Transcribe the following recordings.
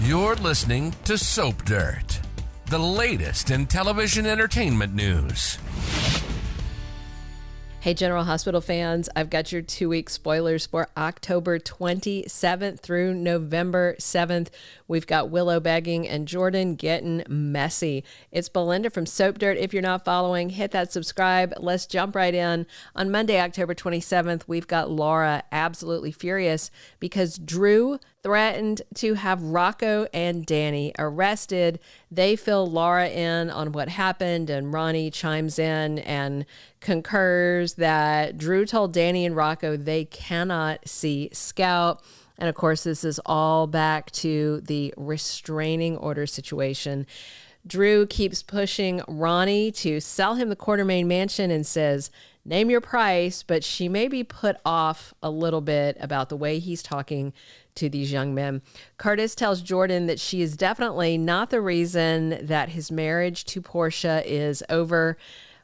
You're listening to Soap Dirt, the latest in television entertainment news. Hey, General Hospital fans, I've got your 2-week spoilers for October 27th through November 7th. We've got Willow begging and Jordan getting messy. It's Belinda from Soap Dirt. If you're not following, hit that subscribe. Let's jump right in. On Monday, October 27th, we've got Laura absolutely furious because Drew threatened to have Rocco and Danny arrested. They fill Laura in on what happened, and Ronnie chimes in and concurs that Drew told Danny and Rocco they cannot see Scout. And of course, this is all back to the restraining order situation. Drew keeps pushing Ronnie to sell him the Quartermaine mansion and says, name your price, but she may be put off a little bit about the way he's talking to these young men. Curtis tells Jordan that she is definitely not the reason that his marriage to Portia is over.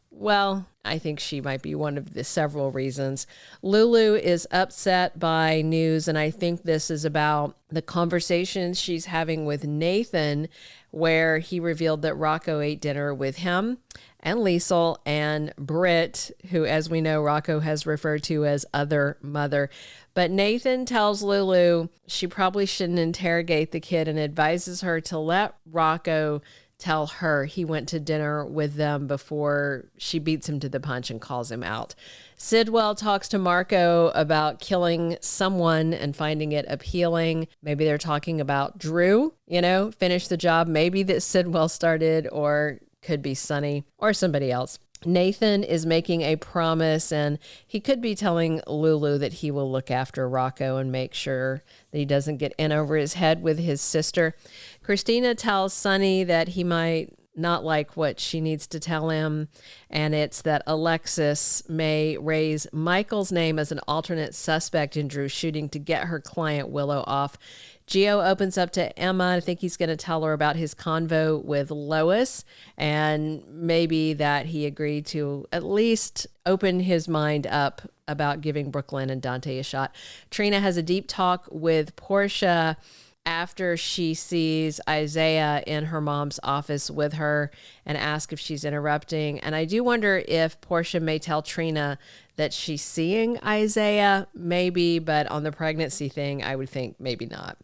Well, I think she might be one of the several reasons. Lulu is upset by news, and I think this is about the conversations she's having with Nathan, where he revealed that Rocco ate dinner with him and Liesl and Britt, who, as we know, Rocco has referred to as other mother. But Nathan tells Lulu she probably shouldn't interrogate the kid and advises her to let Rocco tell her he went to dinner with them before she beats him to the punch and calls him out. Sidwell talks to Marco about killing someone and finding it appealing. Maybe they're talking about Drew, finish the job maybe that Sidwell started, or could be Sonny or somebody else. Nathan is making a promise, and he could be telling Lulu that he will look after Rocco and make sure that he doesn't get in over his head with his sister. Christina tells Sonny that he might not like what she needs to tell him, and it's that Alexis may raise Michael's name as an alternate suspect in Drew's shooting to get her client Willow off. Gio opens up to Emma. I think he's going to tell her about his convo with Lois, and maybe that he agreed to at least open his mind up about giving Brooklyn and Dante a shot. Trina has a deep talk with Portia after she sees Isaiah in her mom's office with her and asks if she's interrupting. And I do wonder if Portia may tell Trina that she's seeing Isaiah, maybe, but on the pregnancy thing, I would think maybe not.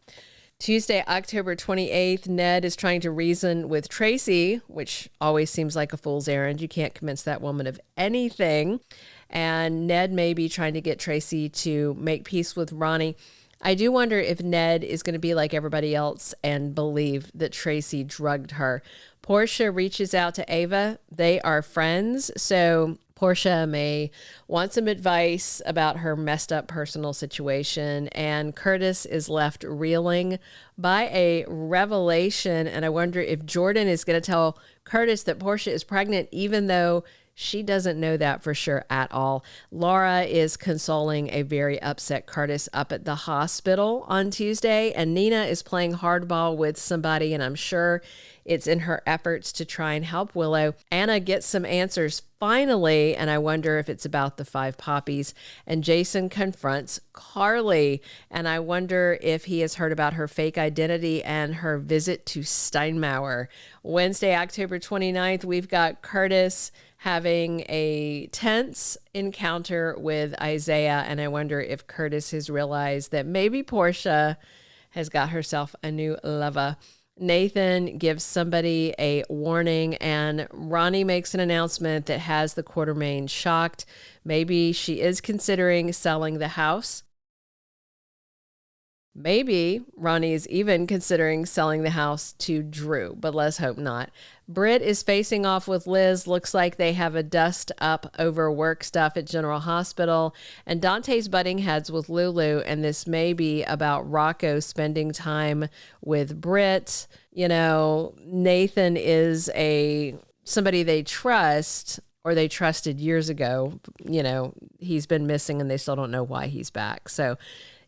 Tuesday, October 28th, Ned is trying to reason with Tracy, which always seems like a fool's errand. You can't convince that woman of anything. And Ned may be trying to get Tracy to make peace with Ronnie. I do wonder if Ned is going to be like everybody else and believe that Tracy drugged her. Portia reaches out to Ava. They are friends, so Portia may want some advice about her messed up personal situation, and Curtis is left reeling by a revelation, and I wonder if Jordan is going to tell Curtis that Portia is pregnant, even though she doesn't know that for sure at all. Laura is consoling a very upset Curtis up at the hospital on Tuesday, and Nina is playing hardball with somebody, and I'm sure it's in her efforts to try and help Willow. Anna gets some answers finally, and I wonder if it's about the 5 poppies. And Jason confronts Carly, and I wonder if he has heard about her fake identity and her visit to Steinmauer. Wednesday, October 29th, we've got Curtis having a tense encounter with Isaiah, and I wonder if Curtis has realized that maybe Portia has got herself a new lover. Nathan gives somebody a warning, and Ronnie makes an announcement that has the Quartermaine shocked. Maybe she is considering selling the house. Maybe Ronnie is even considering selling the house to Drew, but let's hope not. Britt is facing off with Liz. Looks like they have a dust up over work stuff at General Hospital. And Dante's butting heads with Lulu, and this may be about Rocco spending time with Britt. Nathan is somebody they trust, or they trusted years ago. He's been missing and they still don't know why he's back. So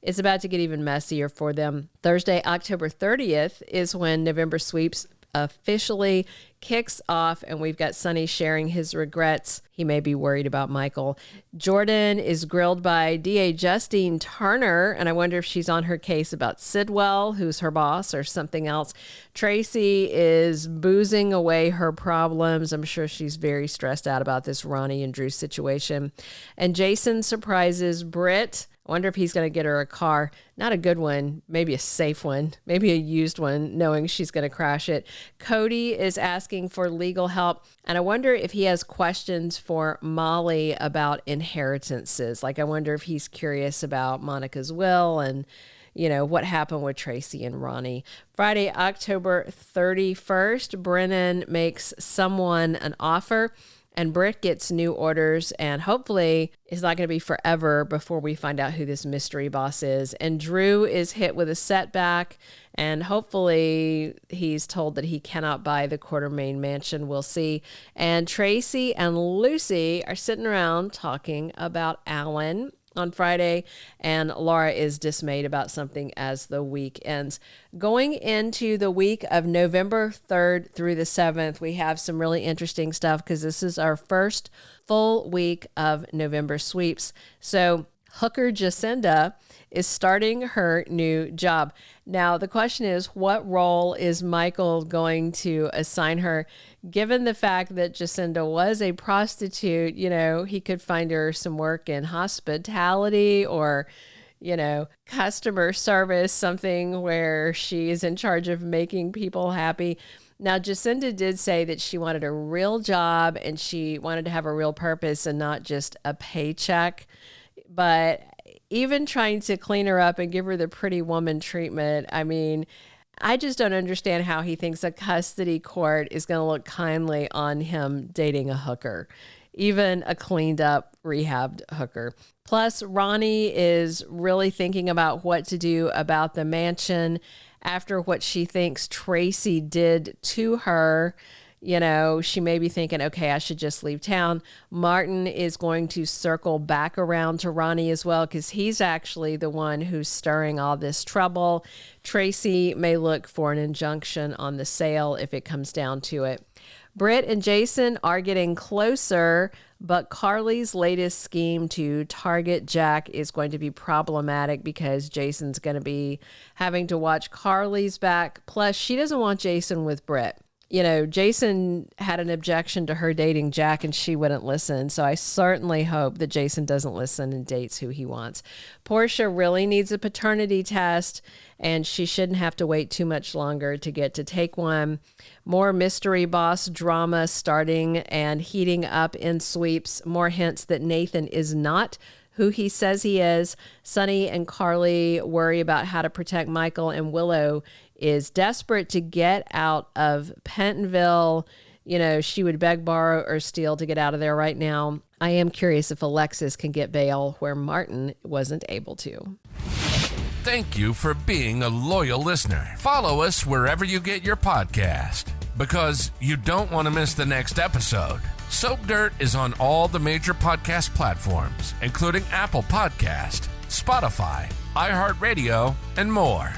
it's about to get even messier for them. Thursday, October 30th is when November Sweeps officially kicks off, and we've got Sonny sharing his regrets. He may be worried about Michael. Jordan is grilled by DA Justine Turner, and I wonder if she's on her case about Sidwell, who's her boss, or something else. Tracy is boozing away her problems. I'm sure she's very stressed out about this Ronnie and Drew situation. And Jason surprises Britt. I wonder if he's going to get her a car. Not a good one, maybe a safe one, maybe a used one, knowing she's going to crash it. Cody is asking for legal help, and I wonder if he has questions for Molly about inheritances. Like, I wonder if he's curious about Monica's will and, you know, what happened with Tracy and Ronnie. Friday, October 31st, Brennan makes someone an offer, and Britt gets new orders, and hopefully it's not going to be forever before we find out who this mystery boss is. And Drew is hit with a setback, and hopefully he's told that he cannot buy the Quartermaine mansion. We'll see. And Tracy and Lucy are sitting around talking about Alan on Friday, and Laura is dismayed about something as the week ends. Going into the week of November 3rd through the 7th, we have some really interesting stuff because this is our first full week of November sweeps. So hooker Jacinda is starting her new job. Now, the question is, what role is Michael going to assign her? Given the fact that Jacinda was a prostitute, you know, he could find her some work in hospitality or, you know, customer service, something where she is in charge of making people happy. Now, Jacinda did say that she wanted a real job and she wanted to have a real purpose and not just a paycheck. But even trying to clean her up and give her the pretty woman treatment, I mean, I just don't understand how he thinks a custody court is going to look kindly on him dating a hooker, even a cleaned up, rehabbed hooker. Plus, Ronnie is really thinking about what to do about the mansion after what she thinks Tracy did to her. You know, she may be thinking, okay, I should just leave town. Martin is going to circle back around to Ronnie as well because he's actually the one who's stirring all this trouble. Tracy may look for an injunction on the sale if it comes down to it. Britt and Jason are getting closer, but Carly's latest scheme to target Jack is going to be problematic because Jason's going to be having to watch Carly's back. Plus, she doesn't want Jason with Britt. You know, Jason had an objection to her dating Jack and she wouldn't listen. So I certainly hope that Jason doesn't listen and dates who he wants. Portia really needs a paternity test and she shouldn't have to wait too much longer to get to take one. More mystery boss drama starting and heating up in sweeps. More hints that Nathan is not who he says he is. Sonny and Carly worry about how to protect Michael, and Willow is desperate to get out of Pentonville. You know, she would beg, borrow, or steal to get out of there right now. I am curious if Alexis can get bail where Martin wasn't able to. Thank you for being a loyal listener. Follow us wherever you get your podcast because you don't want to miss the next episode. Soap Dirt is on all the major podcast platforms, including Apple Podcast, Spotify, iHeartRadio, and more.